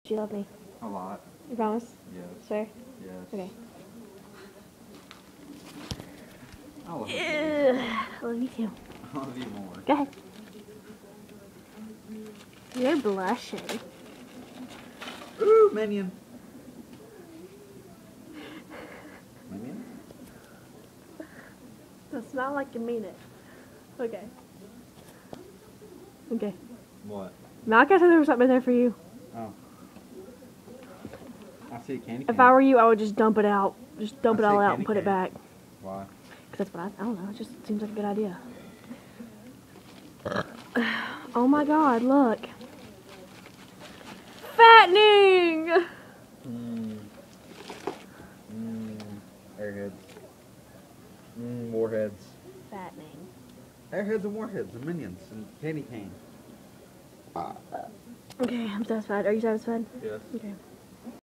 Do you love me? A lot. You promise? Yes. Swear? Yes. Okay. I love you. I love you too. I love you more. Go ahead. You're blushing. Ooh, Minion. Minion? That's not like you mean it. Okay. Okay. What? Now I guess there was something in there for you. Oh. I see a candy cane. If I were you, I would just dump it out. Just dump it all out and put it back. Why? Because that's what I don't know. It just seems like a good idea. Oh my god, look. Fattening! Airheads. Warheads. Fattening. Airheads and warheads and minions and candy cane. Okay, I'm satisfied. Are you satisfied? Yes. Okay.